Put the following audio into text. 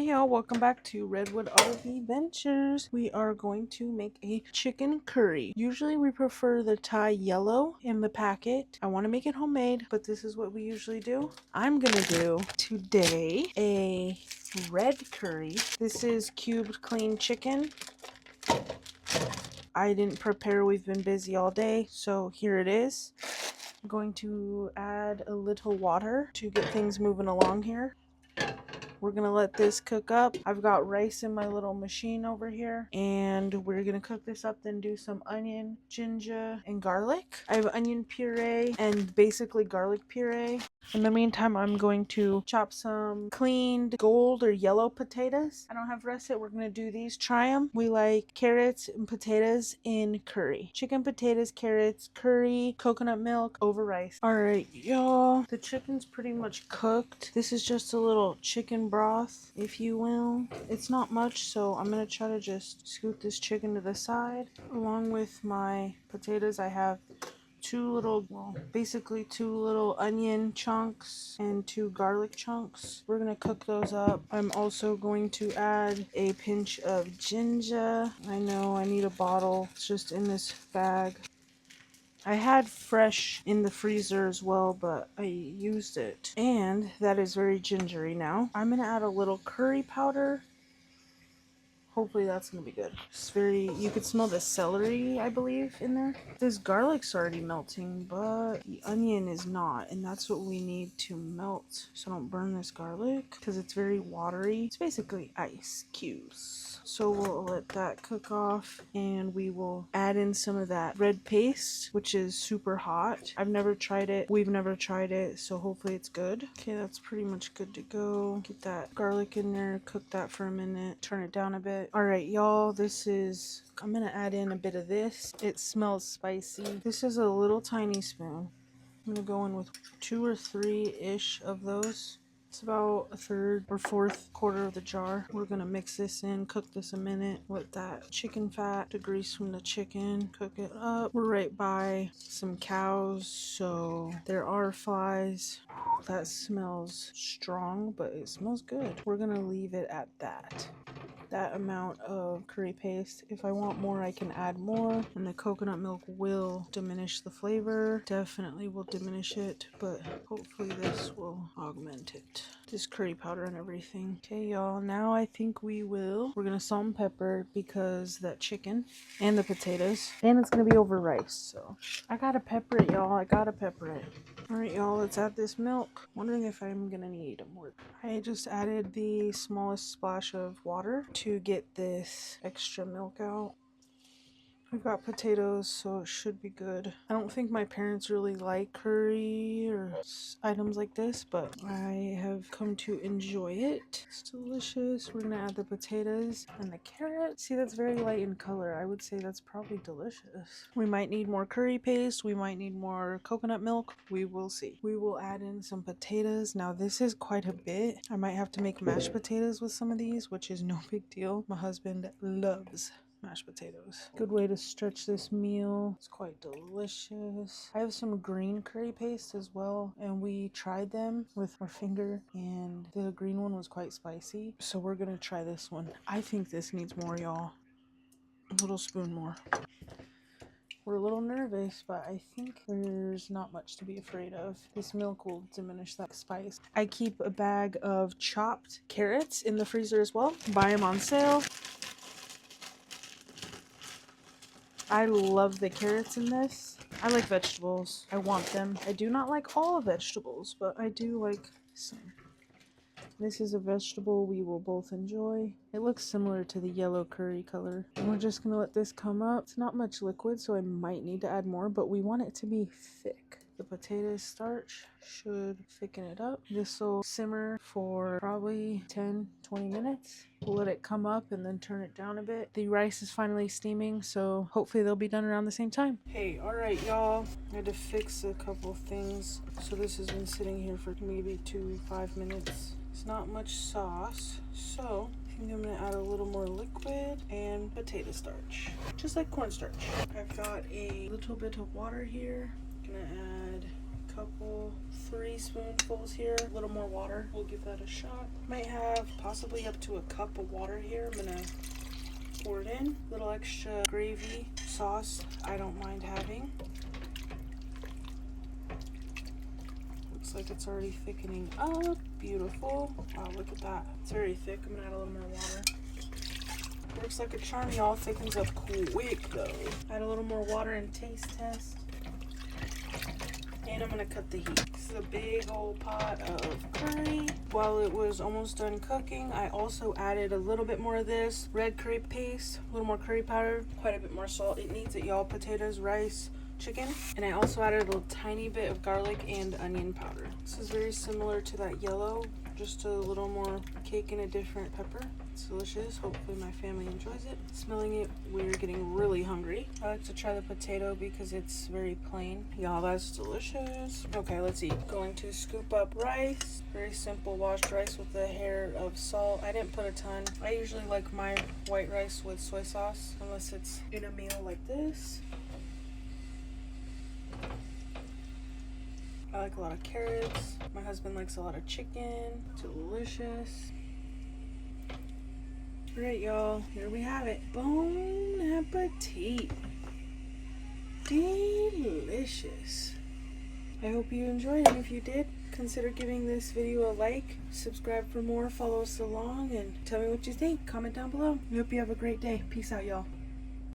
Hey y'all, welcome back to Redwood RV Ventures. We are going to make a chicken curry. Usually we prefer the Thai yellow in the packet. I want to make it homemade, but this is what we usually do. I'm gonna do today a red curry. This is cubed clean chicken. I didn't prepare, we've been busy all day, so here it is. I'm going to add a little water to get things moving along here. We're gonna let this cook up. I've got rice in my little machine over here, and we're gonna cook this up, then do some onion, ginger, and garlic. I have onion puree and basically garlic puree. In the meantime, I'm going to chop some cleaned gold or yellow potatoes. I don't have russet. We're gonna do these. Try them. We like carrots and potatoes in curry. Chicken, potatoes, carrots, curry, coconut milk over rice. All right, y'all. The chicken's pretty much cooked. This is just a little chicken broth, if you will. It's not much, so I'm gonna try to just scoot this chicken to the side. Along with my potatoes, I have basically two little onion chunks and two garlic chunks. We're gonna cook those up. I'm also going to add a pinch of ginger. I know I need a bottle. It's just in this bag. I had fresh in the freezer as well, but I used it. And that is very gingery now. I'm gonna add a little curry powder. Hopefully that's gonna be good. It's you could smell the celery, I believe, in there. This garlic's already melting, but the onion is not, and that's what we need to melt so I don't burn this garlic, because it's very watery. It's basically ice cubes. So we'll let that cook off, and we will add in some of that red paste, which is super hot. I've never tried it. We've never tried it, so hopefully it's good. Okay, that's pretty much good to go. Get that garlic in there, cook that for a minute, turn it down a bit. All right, y'all, I'm gonna add in a bit of this. It smells spicy. This is a little tiny spoon. I'm gonna go in with 2 or 3-ish of those. It's about a third or fourth quarter of the jar. We're gonna mix this in, cook this a minute with that chicken fat, the grease from the chicken, cook it up. We're right by some cows, so there are flies. That smells strong, but it smells good. We're gonna leave it at that amount of curry paste. If I want more, I can add more, and the coconut milk will diminish the flavor. Definitely will diminish it, but hopefully this will augment it. This curry powder and everything. Okay, y'all, now I think we're gonna salt and pepper, because that chicken and the potatoes, and it's gonna be over rice, so I gotta pepper it, y'all. I gotta pepper it. All right, y'all, let's add this milk. Wondering if I'm gonna need more. I just added the smallest splash of water to get this extra milk out. I've got potatoes, so it should be good. I don't think my parents really like curry or items like this, but I have come to enjoy it. It's delicious. We're gonna add the potatoes and the carrot. See, that's very light in color. I would say that's probably delicious. We might need more curry paste. We might need more coconut milk. We will see. We will add in some potatoes. Now, this is quite a bit. I might have to make mashed potatoes with some of these, which is no big deal. My husband loves mashed potatoes. Good way to stretch this meal. It's quite delicious. I have some green curry paste as well, and we tried them with our finger, and the green one was quite spicy, so we're gonna try this one. I think this needs more, y'all. A little spoon more. We're a little nervous, but I think there's not much to be afraid of. This milk will diminish that spice. I keep a bag of chopped carrots in the freezer as well. Buy them on sale. I love the carrots in this. I like vegetables. I want them. I do not like all vegetables, but I do like some. This is a vegetable we will both enjoy. It looks similar to the yellow curry color. And we're just gonna let this come up. It's not much liquid, so I might need to add more, but we want it to be thick. The potato starch should thicken it up. This will simmer for probably 10-20 minutes. We'll let it come up and then turn it down a bit. The rice is finally steaming, so hopefully they'll be done around the same time. Hey, all right, y'all. I had to fix a couple things. So this has been sitting here for maybe 2-5 minutes. It's not much sauce, so I think I'm gonna add a little more liquid and potato starch, just like cornstarch. I've got a little bit of water here. I'm gonna add a couple, 3 spoonfuls here. A little more water. We'll give that a shot. Might have possibly up to a cup of water here. I'm gonna pour it in. A little extra gravy sauce I don't mind having. Looks like it's already thickening up. Beautiful. Wow, look at that. It's very thick. I'm gonna add a little more water. Works like a charm, y'all. Thickens up quick though. Add a little more water and taste test. And I'm gonna cut the heat. This is a big old pot of curry. While it was almost done cooking, I also added a little bit more of this red curry paste, a little more curry powder, quite a bit more salt. It needs it, y'all. Potatoes, rice, chicken. And I also added a little tiny bit of garlic and onion powder. This is very similar to that yellow, just a little more cake and a different pepper. It's delicious. Hopefully my family enjoys it. Smelling it, we're getting really hungry. I like to try the potato because it's very plain. Y'all, that's delicious. Okay, let's eat. Going to scoop up rice. Very simple washed rice with a hair of salt. I didn't put a ton. I usually like my white rice with soy sauce, unless it's in a meal like this. I like a lot of carrots. My husband likes a lot of chicken. Delicious. Alright, y'all. Here we have it. Bon appetit. Delicious. I hope you enjoyed, and if you did, consider giving this video a like, subscribe for more, follow us along, and tell me what you think. Comment down below. I hope you have a great day. Peace out, y'all.